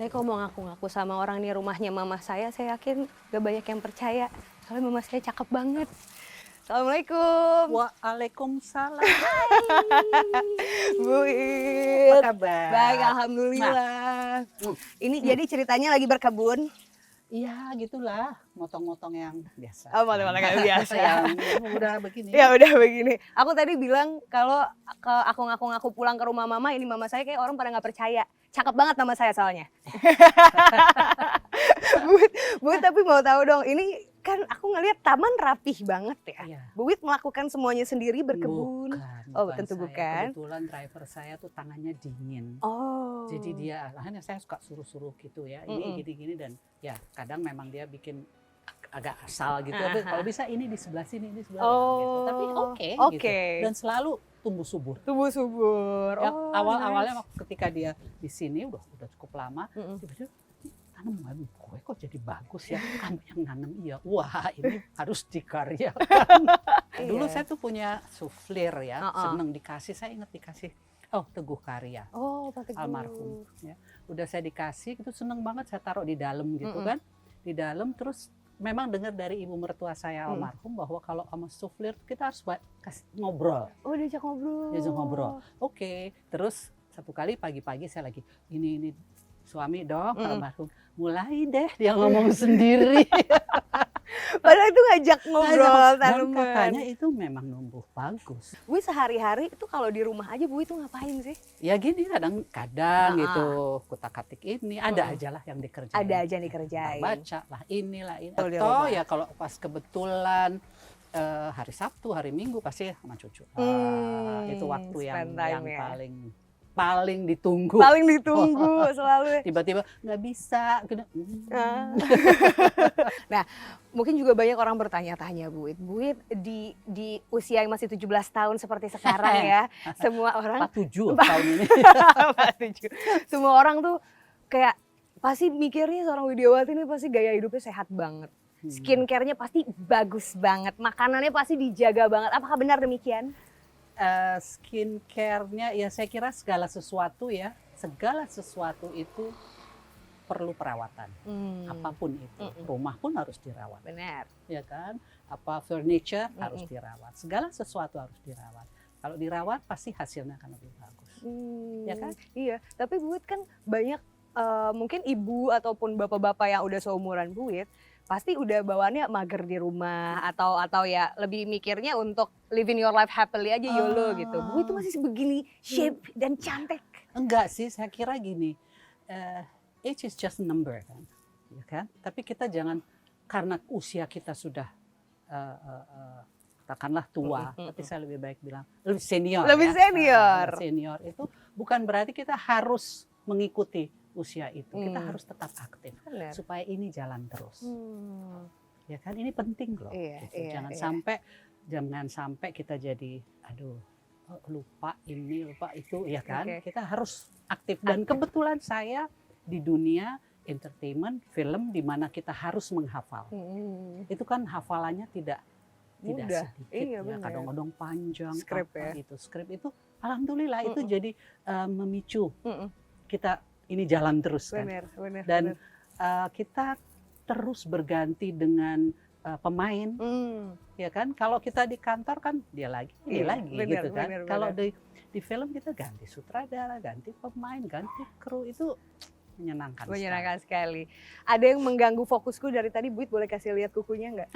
Saya kalau mau ngaku-ngaku sama orang nih rumahnya mama saya yakin gak banyak yang percaya. Soalnya mama saya cakep banget. Assalamualaikum. Waalaikumsalam. Bu Apa It. kabar? Baik, alhamdulillah. Ini jadi ceritanya lagi berkebun. Iya, gitulah. Motong-motong yang biasa. Oh, malah kayak biasa. Yang udah begini. Ya udah begini. Aku tadi bilang kalau aku ngaku-ngaku pulang ke rumah mama, ini mama saya kayak orang pada nggak percaya. Cakep banget nama saya soalnya. Bu, tapi mau tahu dong, ini kan aku ngelihat taman rapih banget ya. Iya. Bu Wit melakukan semuanya sendiri berkebun. Oh, tentu saya. bukan. Kebetulan driver saya tuh tangannya dingin. Oh. Jadi dia, hanya saya suka suruh-suruh gitu ya. Ini gini-gini dan ya kadang memang dia bikin agak asal gitu. Tapi kalau bisa ini di sebelah sini, ini sebelah gitu. Tapi oke. Gitu. Dan selalu tumbuh subur. Tumbuh subur. Ya, Oh, awal-awalnya nice. ketika dia di sini udah cukup lama, tiba-tiba tanam kue kok jadi bagus ya, kamu yang nanam. Iya, wah ini harus dikaryakan. Dulu saya tuh punya suflir ya, seneng dikasih, saya ingat dikasih Teguh Karya, Pak Teguh. almarhum ya. Udah saya dikasih itu seneng banget, saya taruh di dalam gitu kan, di dalam. Terus memang dengar dari ibu mertua saya almarhum bahwa kalau sama suflir kita harus ngobrol. Oh, diajak ngobrol. Diajak ngobrol. Oke. Terus satu kali pagi-pagi saya lagi ini suami dong almarhum, mulai deh dia ngomong sendiri. Padahal itu ngajak ngobrol Dan tanaman. katanya itu memang numbuh bagus. Bu sehari-hari itu kalau di rumah aja Bu itu ngapain sih? Ya gini kadang-kadang gitu kutak-katik ini ada aja lah yang dikerjain. Ada aja yang dikerjain. Baca lah inilah ini. Betul, di Atau rumah. ya kalau pas kebetulan hari Sabtu, hari Minggu pasti sama cucu. Itu waktu yang spend time ya. paling ditunggu. Paling ditunggu selalu. Tiba-tiba nggak bisa. Nah, mungkin juga banyak orang bertanya-tanya Bu It di usia yang masih 17 tahun seperti sekarang ya, semua orang 47 tahun ini. 47. Semua orang tuh kayak pasti mikirnya seorang Widiawati ini pasti gaya hidupnya sehat banget. Skincare-nya pasti bagus banget, makanannya pasti dijaga banget. Apakah benar demikian? Skincare-nya ya saya kira segala sesuatu itu perlu perawatan. Apapun itu. Rumah pun harus dirawat. Benar. Ya kan? Apa furniture harus dirawat. Segala sesuatu harus dirawat. Kalau dirawat pasti hasilnya akan lebih bagus. Ya kan? Iya, tapi Bu It kan banyak mungkin ibu ataupun bapak-bapak yang udah seumuran Bu It pasti udah bawaannya mager di rumah atau ya lebih mikirnya untuk living your life happily aja YOLO gitu. Bu itu masih begini shape dan cantik. Enggak sih, saya kira gini. Age is just a number kan. Ya kan? Tapi kita jangan karena usia kita sudah katakanlah tua, tapi saya lebih baik bilang lebih senior. Lebih senior. Senior itu bukan berarti kita harus mengikuti usia itu. Kita harus tetap aktif. Benar. Supaya ini jalan terus. Ya kan, ini penting loh. Iya, gitu. iya, Jangan sampai kita jadi lupa ini, lupa itu, ya kan? Kita harus aktif. Dan kebetulan saya di dunia entertainment, film di mana kita harus menghafal. Itu kan hafalannya tidak sedikit iya, ya, kadang-kadang panjang. Skrip ya. Skrip itu alhamdulillah itu jadi memicu kita ini jalan terus kan. Benar. Dan kita terus berganti dengan pemain, ya kan? Kalau kita di kantor kan dia lagi gitu kan. Kalau di film kita ganti sutradara, ganti pemain, ganti kru, itu menyenangkan sekali. Ada yang mengganggu fokusku dari tadi, Bu It boleh kasih lihat kukunya nggak?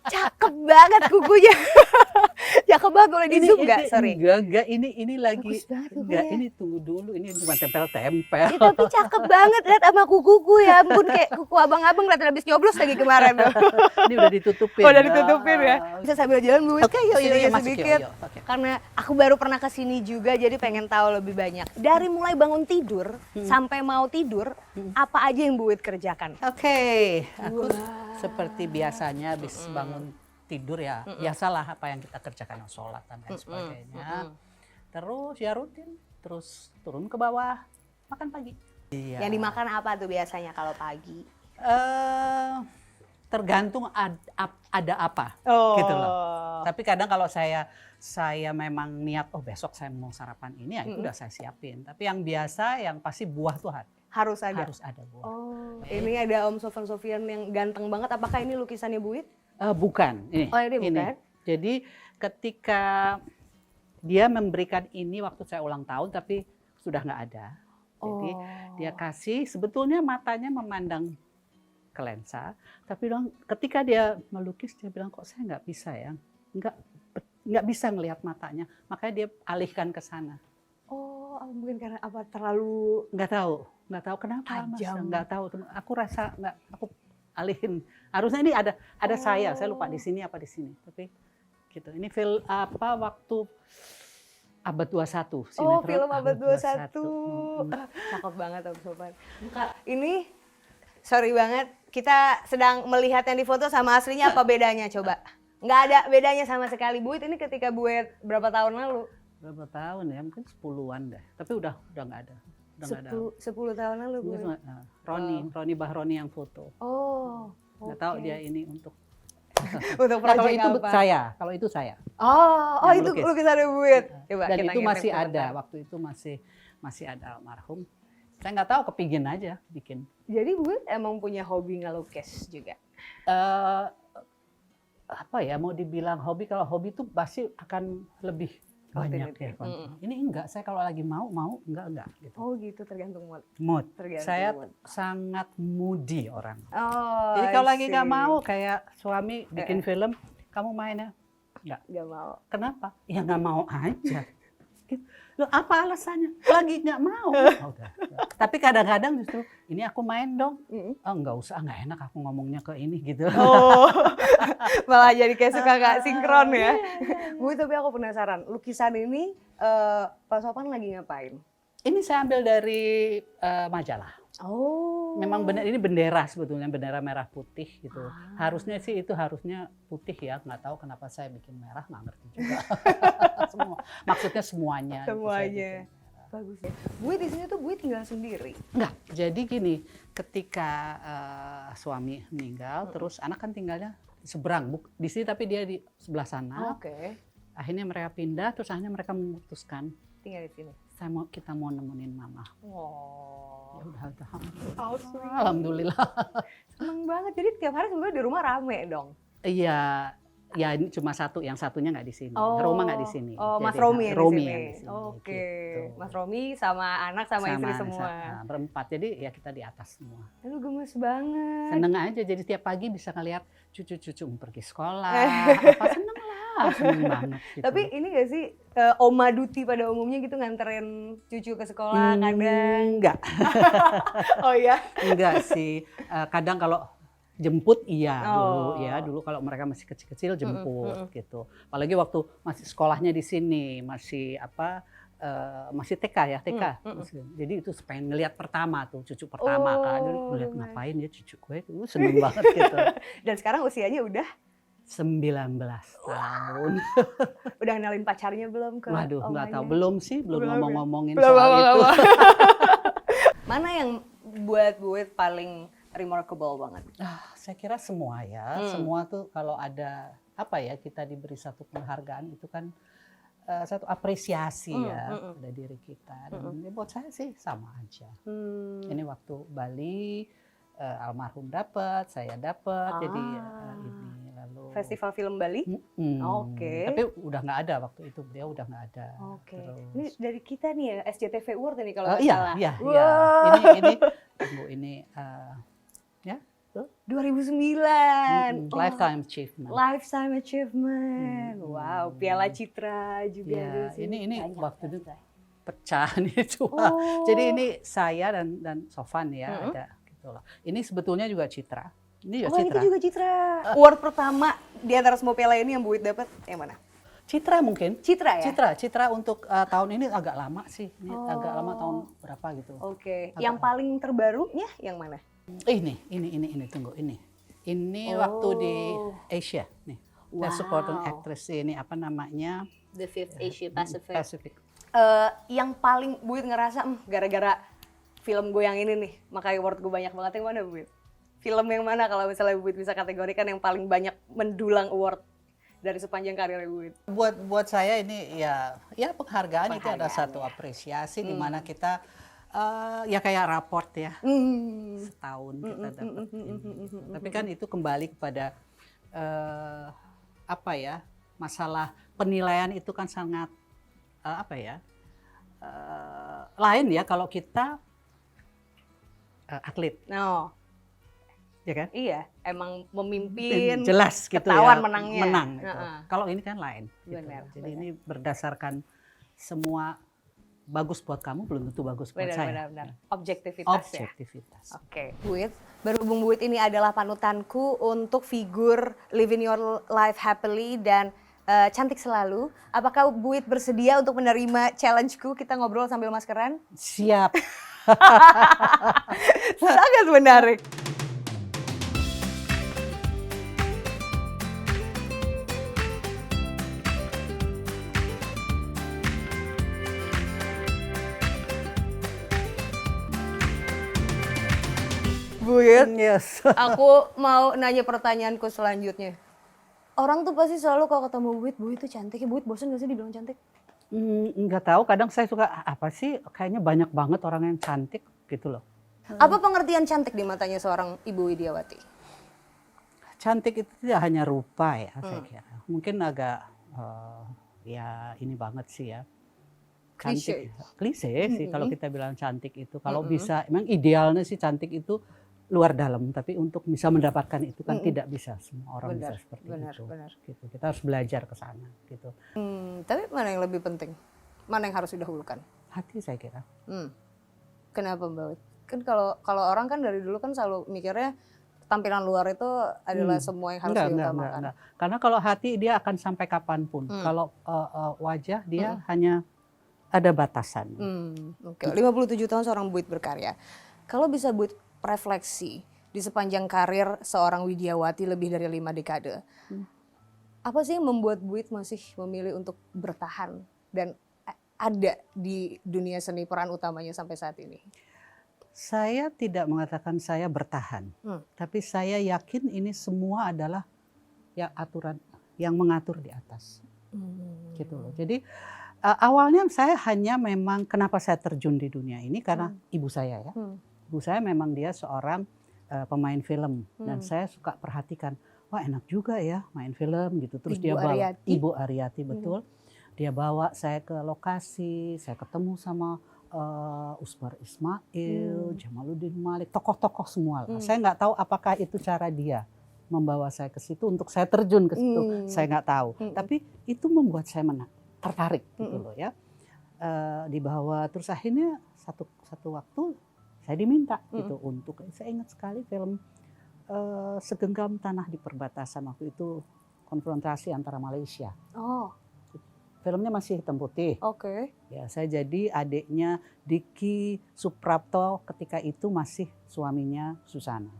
Cakep banget kukunya. Cakep banget, boleh di zoom nggak? Sorry. Enggak, ini lagi. Bagus banget Enggak, kukunya. ini tunggu dulu, ini cuma tempel-tempel. Ya, tapi cakep banget, lihat sama kukuku ya ampun, kayak kuku abang-abang kelihatan habis nyoblos lagi kemarin tuh. Ini udah ditutupin. Oh, udah ditutupin ya. Bisa sambil jalan Bu It? Oke, yuk, masuk sedikit. yuk. Oke. Karena aku baru pernah kesini juga, jadi pengen tahu lebih banyak. Dari mulai bangun tidur sampai mau tidur, apa aja yang Bu It kerjakan? Oke, aku seperti biasanya habis bangun tidur ya, biasalah apa yang kita kerjakan, sholat dan lain sebagainya. Terus ya rutin, terus turun ke bawah, makan pagi. Iya. Yang dimakan apa tuh biasanya kalau pagi? Tergantung ada apa, gitu loh. Tapi kadang kalau saya memang niat, besok saya mau sarapan ini, ya itu udah saya siapin. Tapi yang biasa, yang pasti buah tuh ada. Harus ada. Harus ada buah. Oh, ini ada Om Sofian yang ganteng banget. Apakah ini lukisannya Bu Wit? Bukan, ini. Oh, ini bukan. Jadi ketika dia memberikan ini waktu saya ulang tahun, tapi sudah nggak ada. Jadi dia kasih, sebetulnya matanya memandang ke lensa, tapi ketika dia melukis dia bilang kok saya nggak bisa ya, nggak bisa ngelihat matanya, makanya dia alihkan ke sana. Oh, mungkin karena apa terlalu nggak tahu kenapa Mas, nggak tahu. Aku rasa nggak, aku alihin. Harusnya ini ada saya lupa di sini apa di sini, tapi gitu. Ini film apa waktu Abad 21. Oh, film Abad 21. Cakep banget Om Sofan. Ini sorry banget, kita sedang melihat yang difoto sama aslinya, apa bedanya coba? Nggak ada bedanya sama sekali. Bu Wit, ini ketika Bu Wit berapa tahun lalu? Berapa tahun ya? Mungkin 10-an deh. Tapi udah nggak ada. 10 tahun lalu Bu Wit. Roni Bahroni yang foto. Oh, nggak tahu dia ini untuk untuk kalau proyek itu apa? kalau itu saya. Oh, itu lukisan Bu Wit. Coba Dan kita itu masih ngetik ada, bentar. waktu itu masih ada almarhum. Saya nggak tahu, kepingin aja bikin. Jadi Bu Wit emang punya hobi ngelukis juga? Apa ya, mau dibilang hobi, kalau hobi itu pasti akan lebih banyak ya. Ini enggak, saya kalau lagi mau enggak gitu. Oh gitu, tergantung Mood. Tergantung Saya mood. sangat moody orang. Oh, Jadi kalau I lagi see. nggak mau, kayak suami bikin film, kamu main ya? Nggak mau. Kenapa? Ya nggak mau aja. Loh, apa alasannya? Lagi nggak mau. Oh, udah. Tapi kadang-kadang justru, ini aku main dong. Oh, nggak usah, nggak enak aku ngomongnya ke ini gitu. Oh, malah jadi kayak suka nggak sinkron ya. Bu, tapi aku penasaran, lukisan ini Pak Sofan lagi ngapain? Ini saya ambil dari majalah. Oh. Memang benar, ini bendera sebetulnya, bendera merah putih gitu. Harusnya sih itu harusnya putih ya, nggak tahu kenapa saya bikin merah, nggak ngerti juga. Maksudnya semuanya. Semuanya. Bagus ya. Bu di sini tuh Bu tinggal sendiri. Enggak, jadi gini, ketika suami meninggal, terus anak kan tinggalnya seberang, di sini tapi dia di sebelah sana. Oke. Akhirnya mereka pindah, terus akhirnya mereka memutuskan Tinggal di sini. kita mau nemenin mama. Oh. Ya udah, How sweet. alhamdulillah. Seneng banget. Jadi tiap hari sebenarnya di rumah rame dong. Iya, ya ini cuma satu, yang satunya nggak di sini. Roma nggak di sini. Oh, Mas Jadi, Romi yang Romi di sini. yang di sini. Oke. Gitu. Mas Romi sama anak sama istri semua. Berempat, jadi ya kita di atas semua. Aduh gemes banget. Seneng aja, jadi tiap pagi bisa ngeliat cucu-cucu pergi sekolah. Apa seneng lah, seneng banget. Gitu. Tapi ini gak sih Oma Duti pada umumnya gitu nganterin cucu ke sekolah kadang? Enggak. Oh ya? Enggak sih. Kadang kalau jemput iya Oh. dulu kalau mereka masih kecil-kecil jemput gitu. Apalagi waktu masih sekolahnya di sini, masih masih TK ya, TK. Jadi itu pengen ngelihat pertama tuh, cucu pertama kan. Jadi ngelihat ngapain ya cucu gue, itu seneng banget gitu. Dan sekarang usianya udah 19 tahun. udah kenalin pacarnya belum ke Waduh, nggak omanya? tahu, belum sih, belum Belum ya? ngomong-ngomongin Belum soal itu. ngomong-ngomong. Mana yang buat Bu Wit paling remarkable banget? Saya kira semua ya, semua tuh kalau ada apa ya, kita diberi satu penghargaan itu kan satu apresiasi ya pada diri kita. Dan ya buat saya sih sama aja. Ini waktu Bali almarhum dapat, saya dapat, jadi ini lalu Festival Film Bali? Oke. Tapi udah nggak ada waktu itu, dia udah nggak ada. Oke. Terus, Ini dari kita nih ya, SCTV Award ini kalau nggak iya, salah. iya, Wow. iya. Ini tunggu ini ya, tuh. 2009. Lifetime Achievement. Lifetime Achievement. Wow, Piala Citra juga. Ya, ada sih. ini Banyak, waktu itu banyak. pecah nih cuma. Oh. Jadi ini saya dan Sofan ya ada gitu loh. Ini sebetulnya juga Citra. Ini juga Oh, Citra. ini juga Citra. Award pertama di antara semua piala ini yang Bu Wit dapat yang mana? Citra mungkin. Citra ya? Citra untuk tahun ini agak lama sih. Ini agak lama, tahun berapa gitu. Oke. Yang paling terbarunya yang mana? Ini tunggu ini. Ini waktu di Asia nih. Wow. Supporting actress ini apa namanya? The Fifth Asia Pacific. Pacific. Yang paling Bu Wit ngerasa gara-gara film gue yang ini nih, makanya award gue banyak banget, yang mana Bu Wit? Film yang mana kalau misalnya Bu Wit bisa kategorikan yang paling banyak mendulang award dari sepanjang karir Bu Wit? Buat saya ini ya penghargaan itu ada satu apresiasi di mana kita Ya kayak raport ya, Hmm. setahun kita dapat ini. Gitu. Tapi kan itu kembali kepada apa ya, masalah penilaian itu kan sangat apa ya, lain ya kalau kita atlet, No, ya kan? iya, emang memimpin, Jelas gitu ketahuan ya, menangnya. menang. Gitu. Heeh. Kalau ini kan lain. Gitu. Benar, Jadi benar. ini berdasarkan semua bagus buat kamu belum tentu bagus buat saya. Benar. Objektivitas ya. Objektivitas. Oke, Buit. Berhubung Buit ini adalah panutanku untuk figur living your life happily dan cantik selalu. Apakah Buit bersedia untuk menerima challenge-ku? Kita ngobrol sambil maskeran? Siap. Sangat menarik. Buit, Yes. aku mau nanya pertanyaanku selanjutnya. Orang tuh pasti selalu kalau ketemu Buit tuh cantik. Buit bosan gak sih dibilang cantik? Nggak tahu, kadang saya suka apa sih, kayaknya banyak banget orang yang cantik gitu loh. Apa pengertian cantik di matanya seorang Ibu Widiawati? Cantik itu tidak hanya rupa ya, saya kira. Mungkin agak ya ini banget sih ya. Cantik, klise sih kalau kita bilang cantik itu. Kalau bisa, emang idealnya sih cantik itu luar dalam, tapi untuk bisa mendapatkan itu kan tidak bisa semua orang bisa seperti itu. Benar. Gitu. Kita harus belajar ke sana gitu. Tapi mana yang lebih penting? Mana yang harus didahulukan? Hati saya kira. Kenapa Mbak Wit? Kan kalau orang kan dari dulu kan selalu mikirnya tampilan luar itu adalah semua yang harus diutamakan. Enggak. Karena kalau hati dia akan sampai kapanpun. Kalau wajah dia hanya ada batasan. Oke. 57 tahun seorang Buit berkarya. Kalau bisa Buit refleksi di sepanjang karir seorang Widiawati lebih dari 5 dekade. Apa sih yang membuat Buit masih memilih untuk bertahan dan ada di dunia seni peran utamanya sampai saat ini? Saya tidak mengatakan saya bertahan, tapi saya yakin ini semua adalah ya aturan yang mengatur di atas. Gitu loh. Jadi awalnya saya hanya memang kenapa saya terjun di dunia ini karena ibu saya ya. Ibu saya memang dia seorang pemain film dan saya suka perhatikan, wah enak juga ya main film gitu. Terus dia bawa Ibu Aryati betul. Dia bawa saya ke lokasi, saya ketemu sama Usmar Ismail, Jamaluddin Malik, tokoh-tokoh semua. Saya nggak tahu apakah itu cara dia membawa saya ke situ untuk saya terjun ke situ. Saya nggak tahu. Tapi itu membuat saya tertarik gitu loh ya. Dibawa terus akhirnya satu waktu saya diminta gitu untuk, saya ingat sekali film Segenggam Tanah di Perbatasan, waktu itu konfrontasi antara Malaysia. Oh. Filmnya masih hitam putih. Oke. Ya, saya jadi adiknya Diki Suprapto ketika itu masih suaminya Susana.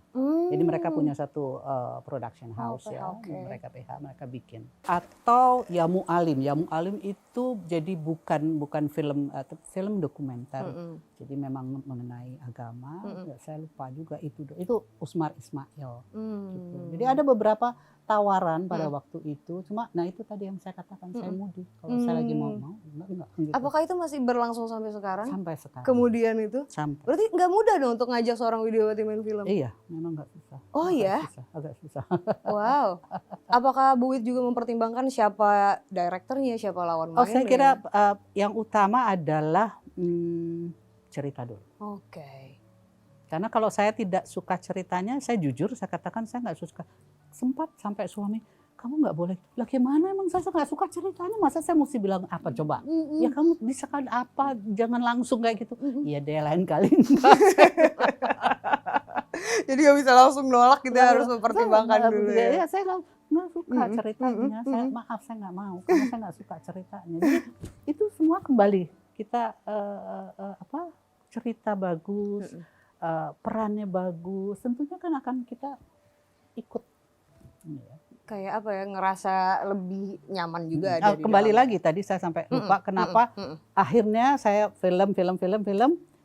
Jadi mereka punya satu production house mereka PH, mereka bikin. Atau Yamu Alim. Yamu Alim itu jadi bukan film dokumenter. Jadi memang mengenai agama. Saya lupa juga itu Usmar Ismail. Gitu. Jadi ada beberapa tawaran pada waktu itu, cuma nah itu tadi yang saya katakan, saya mudi kalau saya lagi mau enggak gitu. Apakah itu masih berlangsung sampai sekarang? Sampai sekarang. Kemudian itu? Sampai. Berarti nggak mudah dong untuk ngajak seorang Widiawati main film? Iya, memang nggak susah. Oh iya? Agak susah. Wow. Apakah Bu Wit juga mempertimbangkan siapa direkturnya, siapa lawan mainnya? Oh, saya kira yang utama adalah cerita dulu. Oke. Karena kalau saya tidak suka ceritanya, saya jujur, saya katakan saya nggak suka. Sempat sampai suami, kamu nggak boleh. Lah gimana, emang saya nggak suka ceritanya, masa saya mesti bilang apa coba? Ya kamu bisa kan apa, jangan langsung kayak gitu. Iya deh, lain kali. Jadi nggak bisa langsung nolak, kita harus mempertimbangkan dulu ya. Ya saya nggak suka ceritanya, maaf saya nggak mau, karena saya nggak suka ceritanya. Jadi itu semua kembali, kita cerita bagus, perannya bagus, tentunya kan akan kita ikut. Kayak apa ya, ngerasa lebih nyaman juga. Kembali lagi tadi saya sampai lupa kenapa akhirnya saya film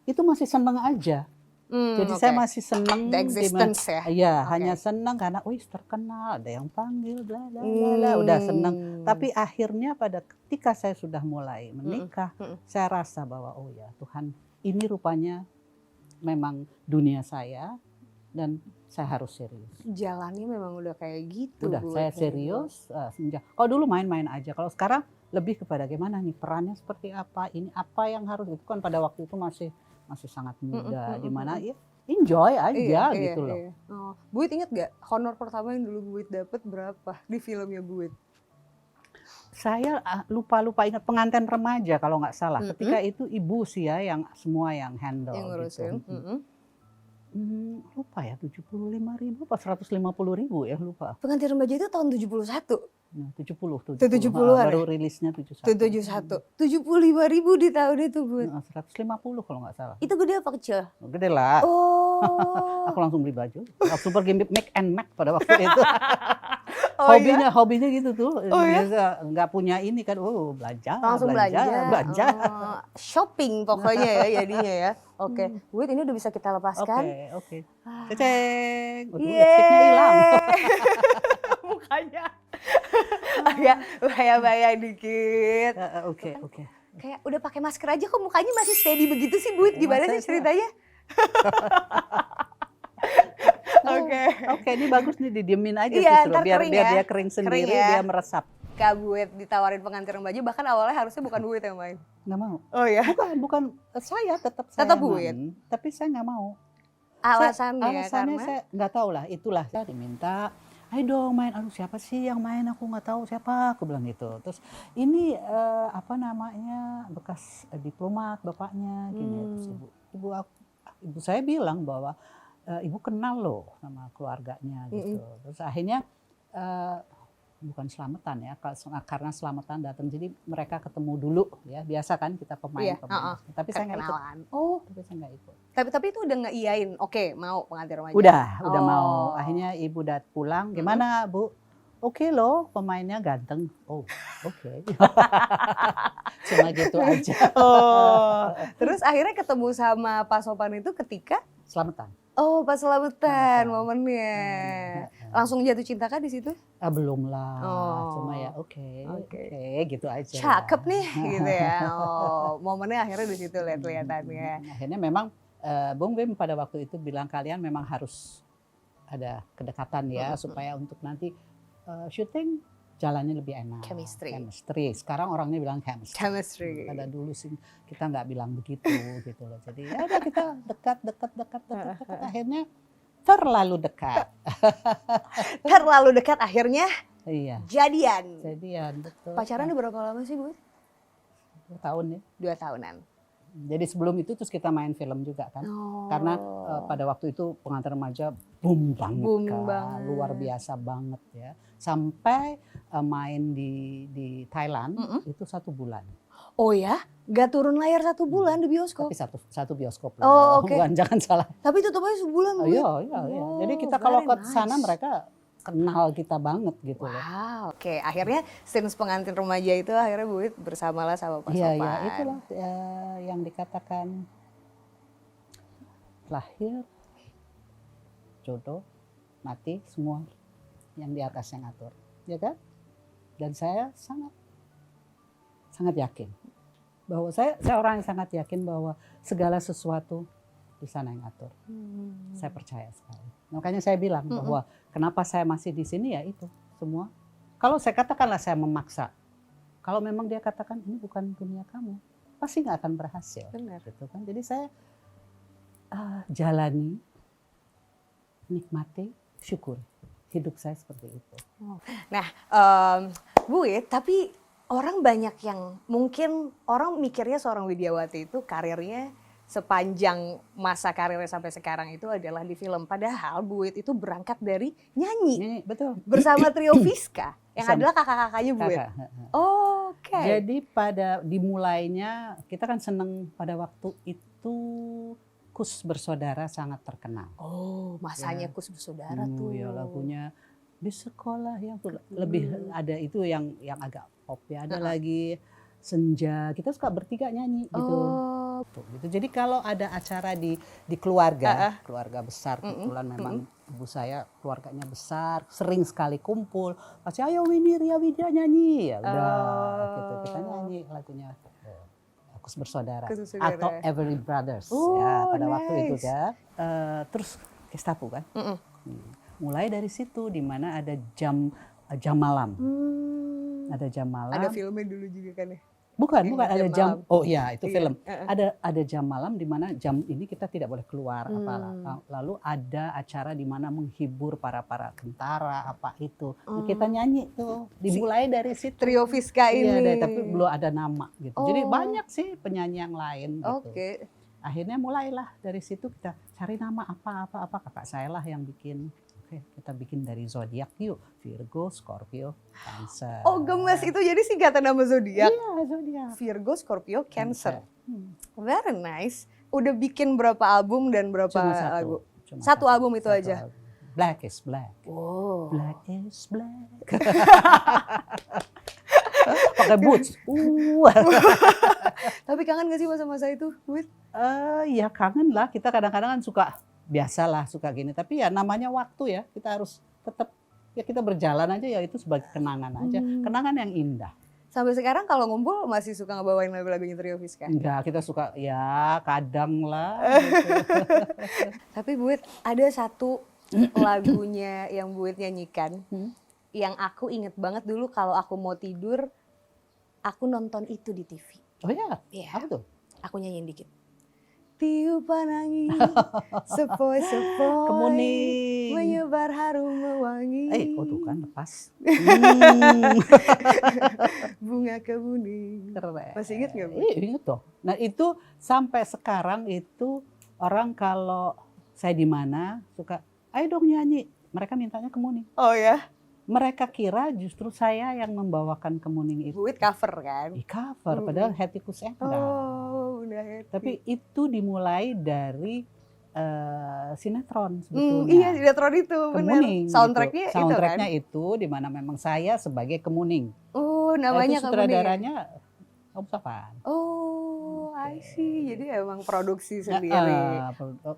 itu masih seneng aja. Jadi saya masih seneng. The existence ya? Iya, hanya seneng karena terkenal, ada yang panggil, bla bla bla, udah seneng. Tapi akhirnya ketika saya sudah mulai menikah, saya rasa bahwa oh ya Tuhan ini rupanya memang dunia saya dan saya harus serius. Jalannya memang udah kayak gitu. Udah, saya serius. Kalau dulu main-main aja, kalau sekarang lebih kepada gimana nih perannya seperti apa, ini apa yang harus, itu kan pada waktu itu masih sangat muda, dimana ya enjoy aja gitu loh. Iya. Oh, Buit inget gak honor pertama yang dulu Buit dapet berapa di filmnya Buit? Saya lupa ingat, pengantin remaja kalau nggak salah. Ketika itu ibu sih ya yang semua yang handle Yang ngurusin. gitu. Lupa ya 75.000 apa 150.000 ya, lupa. Pengantin remaja itu tahun 71. Nah, 70 70-an baru rilisnya 71. 71. 75.000 di tahun itu Buit. 150 kalau nggak salah. Itu gede apa kecil? Gede lah. Oh. Aku langsung beli baju. Langsung pergi make and make pada waktu itu. Oh, hobinya gitu tuh. Oh, ya? Biasa nggak punya ini kan. Belanja. Langsung belanja. Shopping pokoknya ya jadinya ya. Oke. Buit ini udah bisa kita lepaskan. Oke. Ceceng. Lipstiknya hilang. Mukanya. Agak bahaya-bahaya dikit. Oke. Kayak udah pakai masker aja kok mukanya masih steady begitu sih Buit. Gimana sih ceritanya? Oke, ini bagus nih, didiemin aja iya, justru biar ya. dia kering sendiri, ya. dia meresap. Kak Buit ditawarin pengantin remaja, bahkan awalnya harusnya bukan Buit yang main. Nggak mau. Oh ya? Bukan saya tetap Buit. Tapi saya nggak mau. Alasannya karena karena saya nggak tahu lah, itulah saya diminta, ayo dong main. Aduh siapa sih yang main, aku nggak tahu siapa, aku bilang gitu. Terus ini apa namanya, bekas diplomat bapaknya gini. Terus ibu saya bilang bahwa ibu kenal loh sama keluarganya gitu. Terus akhirnya bukan selamatan ya, karena selamatan datang, jadi mereka ketemu dulu ya, biasa kan kita pemain. Tapi saya nggak ikut. Tapi saya nggak ikut. Tapi itu udah nggak iyain, oke mau pengantin remaja? Udah mau. Akhirnya ibu pulang, gimana Bu? Oke loh, pemainnya ganteng. Oke. Cuma gitu aja. Terus akhirnya ketemu sama Pak Sopan itu ketika? Selamatan. Pas selamatan momennya. Langsung jatuh cinta kan di situ? Belum lah. Cuma ya oke, gitu aja. Cakep nih gitu ya. Momennya akhirnya di situ lihat-lihatannya. Akhirnya memang Bung Bim pada waktu itu bilang kalian memang harus ada kedekatan ya, supaya untuk nanti syuting jalannya lebih enak. Chemistry. Sekarang orangnya bilang chemistry. Pada dulu sih kita nggak bilang begitu gitu loh. Jadi ya udah kita dekat. Akhirnya terlalu dekat. Terlalu dekat akhirnya. Iya. Jadian, betul. Pacaran udah berapa lama sih Bu? 2 tahun ya. 2 tahunan. Jadi sebelum itu terus kita main film juga kan. Karena pada waktu itu pengantin remaja boom banget. Luar biasa banget ya. Sampai main di Thailand itu 1 bulan. Oh ya? Gak turun layar 1 bulan di bioskop? Tapi satu bioskop loh. Bukan, jangan salah. Tapi tutupnya sebulan Bu? Iya. Jadi kita kalau ke sana mereka kenal kita banget gitu loh. Oke, akhirnya scenes pengantin remaja itu akhirnya Buit bersamalah sama Pak Sopan. Iya, itulah yang dikatakan lahir, jodoh, mati, semua yang di atas yang atur, ya kan? Dan saya sangat yakin bahwa saya orang yang sangat yakin bahwa segala sesuatu di sana yang atur. Saya percaya sekali. Makanya saya bilang bahwa kenapa saya masih di sini ya itu semua. Kalau saya katakanlah saya memaksa, kalau memang dia katakan ini bukan dunia kamu, pasti nggak akan berhasil. Benar. Gitu kan. Jadi saya jalani, nikmati, syukur. Hidup saya seperti itu. Nah, Buit, tapi orang banyak yang mungkin orang mikirnya seorang Widyawati itu karirnya sepanjang masa karirnya sampai sekarang itu adalah di film. Padahal Buit itu berangkat dari nyanyi. Betul. Bersama Trio Fiska yang adalah kakak-kakaknya Buit. Oke. Jadi dimulainya kita kan seneng pada waktu itu Kus Bersaudara sangat terkenal. Masanya Kus Bersaudara tuh. Ya lagunya di sekolah yang lebih ada itu yang agak pop ya. Ada lagi Senja. Kita suka bertiga nyanyi gitu. Gitu. Jadi kalau ada acara di keluarga besar, kebetulan memang ibu saya keluarganya besar, sering sekali kumpul. Pasti ayo Winnie, Ria, Widya nyanyi, ya udah gitu kita nyanyi lagunya Kukus Bersaudara Kukus Bersaudara. atau Everly Brothers Oh, ya pada waktu itu nice. ya. Terus Gestapo kan. Mulai dari situ di mana ada jam malam. Ada jam malam. Ada filmnya dulu juga kan ya? Bukan ada jam. Malam. Oh iya, itu Iya. film. Ada jam malam di mana jam ini kita tidak boleh keluar apalah. Lalu ada acara di mana menghibur para tentara apa itu. Nah, kita nyanyi tuh. Dimulai dari situ. Trio Fiska ini. Iya, tapi belum ada nama gitu. Jadi banyak sih penyanyi yang lain gitu. Oke. Akhirnya mulailah dari situ kita cari nama apa kakak saya lah yang bikin. Oke, kita bikin dari zodiak yuk. Virgo, Scorpio, Cancer. Oh gemes, itu jadi singkatan nama zodiak. Iya, zodiak. Virgo, Scorpio, Cancer. Very nice. Udah bikin berapa album dan berapa lagu? Satu album itu aja. Album. Black is Black. Wow. Black is Black. Pakai boots. Tapi kangen gak sih masa-masa itu, Buit? Ya kangen lah. Kita kadang-kadang kan suka biasalah suka gini. Tapi ya namanya waktu ya. Kita harus tetap ya kita berjalan aja ya itu sebagai kenangan aja. Kenangan yang indah. Sampai sekarang kalau ngumpul masih suka ngebawain lagu-lagunya Trio Fiska? Enggak, kita suka ya kadang lah. Gitu. Tapi Buit, ada satu lagunya yang Buit nyanyikan yang aku inget banget dulu kalau aku mau tidur, aku nonton itu di TV. Oh ya? Iya. Apa tuh? Aku nyanyiin dikit. Tiupan angin sepoi-sepoi Kemuning. menyebar harum mewangi. Oh tuh kan lepas. Bunga kemuning. Keren. Masih inget nggak, Bu? Ingat dong. Nah itu sampai sekarang itu orang kalau saya di mana suka, ayo dong nyanyi. Mereka mintanya Kemuning. Oh ya? Mereka kira justru saya yang membawakan Kemuning itu. Buit cover kan? Di cover, padahal Hetty Koes Endang. Oh, udah happy. Tapi itu dimulai dari sinetron sebetulnya. Iya, sinetron itu benar. Kemuning. Soundtracknya gitu. itu kan? Soundtracknya itu di mana memang saya sebagai Kemuning. Oh, namanya itu Kemuning. sutradaranya Om Safan. Oh, I see. Jadi emang produksi sendiri.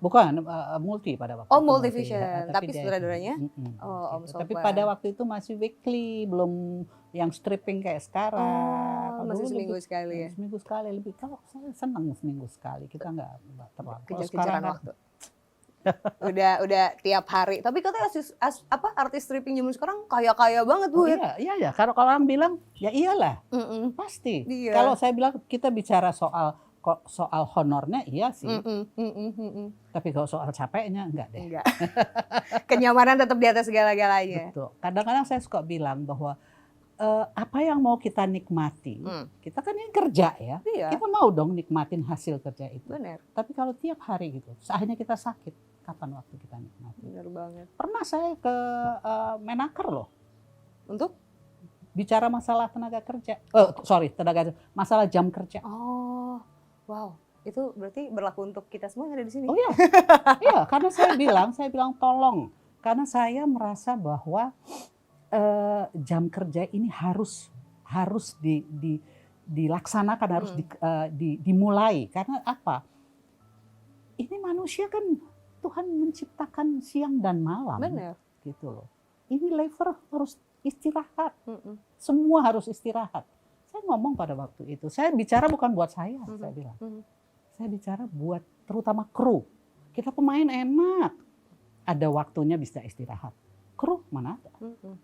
Bukan multi pada waktu Oh, itu. Multivision. Tapi dia- sutradaranya? gitu. Om Tapi Sofwan. pada waktu itu masih weekly, belum yang stripping kayak sekarang. Oh, Kalau masih dulu seminggu lebih- sekali ya? Seminggu sekali lebih. Kalau saya senang seminggu sekali. Kita nggak terlalu. Kalau Kejar-kejaran sekarang kan waktu. udah tiap hari. Tapi katanya artis stripping zaman sekarang kaya-kaya banget, Bu. Iya. Kalau orang bilang ya iyalah, pasti. Iya. Kalau saya bilang kita bicara soal honornya iya sih. Tapi kalau soal capeknya enggak deh. Enggak. Kenyamanan tetap di atas segala-galanya. Betul. Kadang-kadang saya suka bilang bahwa apa yang mau kita nikmati, kita kan ini kerja ya. Iya. Kita mau dong nikmatin hasil kerja itu. Benar. Tapi kalau tiap hari gitu, seandainya kita sakit, kapan waktu kita nikmati? Benar banget. Pernah saya ke Menaker loh, Untuk? bicara masalah tenaga kerja. Masalah jam kerja. Oh, wow. Itu berarti berlaku untuk kita semua yang ada di sini. Oh iya, iya. Karena saya bilang tolong, karena saya merasa bahwa jam kerja ini harus dilaksanakan, harus dimulai. Karena apa? Ini manusia kan Tuhan menciptakan siang dan malam, Benar. gitu loh. Ini labor harus istirahat, semua harus istirahat. Saya ngomong pada waktu itu, saya bicara bukan buat saya bilang. Saya bicara buat terutama kru. Kita pemain enak, ada waktunya bisa istirahat. Kru mana ada?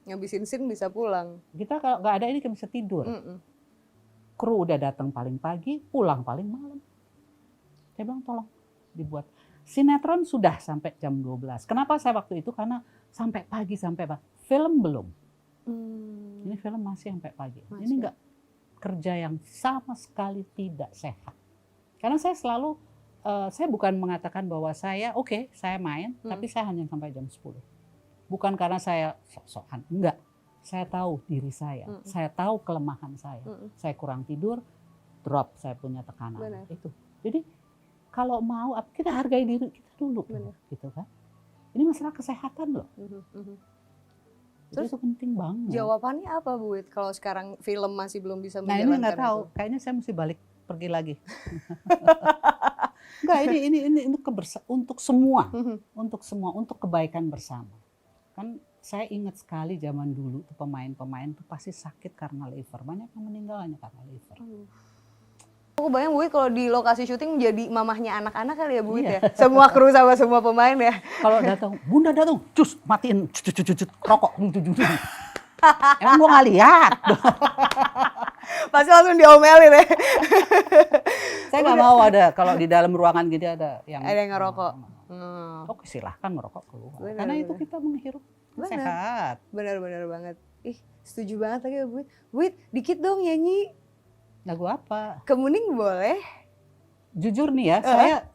Ngabisin scene bisa pulang. Kita kalau nggak ada ini kita bisa tidur. Kru udah datang paling pagi, pulang paling malam. Saya bilang tolong dibuat. Sinetron sudah sampai jam 12. Kenapa saya waktu itu? Karena sampai pagi, film belum. Ini film masih sampai pagi. Ini enggak kerja yang sama sekali tidak sehat. Karena saya selalu, saya bukan mengatakan bahwa saya saya main, tapi saya hanya sampai jam 10. Bukan karena saya sok-sokan, enggak. Saya tahu diri saya tahu kelemahan saya. Saya kurang tidur, drop saya punya tekanan. Benar. Itu. Jadi kalau mau kita hargai diri kita dulu, gitu kan. Ini masalah kesehatan loh. Terus itu penting banget. Jawabannya apa, Bu? Kalau sekarang film masih belum bisa Nah menjalankan ini nggak tahu, itu? kayaknya saya mesti balik pergi lagi. Enggak, ini untuk semua, untuk kebaikan bersama. Kan saya ingat sekali zaman dulu tuh pemain-pemain tuh pasti sakit karena liver, banyak yang meninggal hanya karena liver. Aku bayang Bu Wit kalau di lokasi syuting menjadi mamahnya anak-anak kali ya Bu Wit Iya. ya. Semua kru sama semua pemain ya. Kalau datang, Bunda datang, cus matiin, rokok. Emang gua nggak lihat. Pasti langsung diomelin ya. Saya nggak mau ada kalau di dalam ruangan gini ada yang ngerokok. Oke, silahkan ngerokok keluar. Benar, Karena itu benar. kita menghirup Benar. sehat. Benar-benar banget. Ih, setuju banget lagi ya Bu Wit. Bu Wit, dikit dong nyanyi. Lagu apa? Kemuning boleh? Jujur nih ya,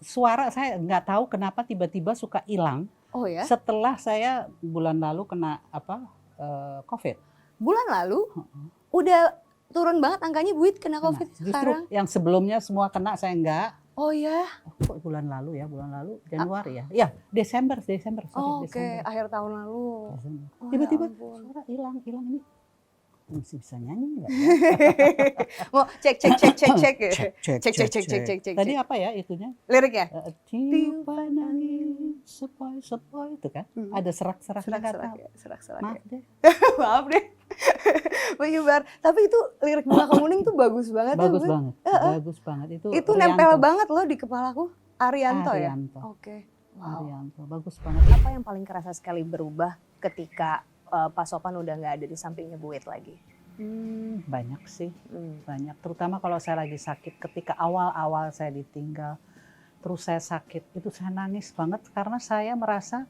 suara saya nggak tahu kenapa tiba-tiba suka hilang. Oh ya? Setelah saya bulan lalu kena COVID. Bulan lalu udah turun banget angkanya Bu Wit kena COVID Justru sekarang. yang sebelumnya semua kena, saya enggak. Oh ya? Kok bulan lalu Januari ya? Ya, Desember, sorry, Oh, oke, Desember. akhir tahun lalu. Desember. Oh, Tiba-tiba ya ampun. suara hilang ini. Masih bisa nyanyi enggak? Mau cek. Cek. Tadi apa ya itunya? Liriknya? Tiupan angin sepoi itu kan? Ada serak-seraknya kata. Serak-serak. Maaf deh. Maaf deh. Menyebar. Tapi itu lirik Bunga Kemuning tuh bagus banget ya, Bu Bagus Wit. banget. Bagus banget Itu nempel banget loh di kepalaku. Arianto ya? Oke. Wow. Arianto, bagus banget. Apa yang paling kerasa sekali berubah ketika Pak Sopan udah nggak ada di sampingnya Bu Wit lagi? Banyak sih, banyak. Terutama kalau saya lagi sakit, ketika awal-awal saya ditinggal, terus saya sakit, itu saya nangis banget karena saya merasa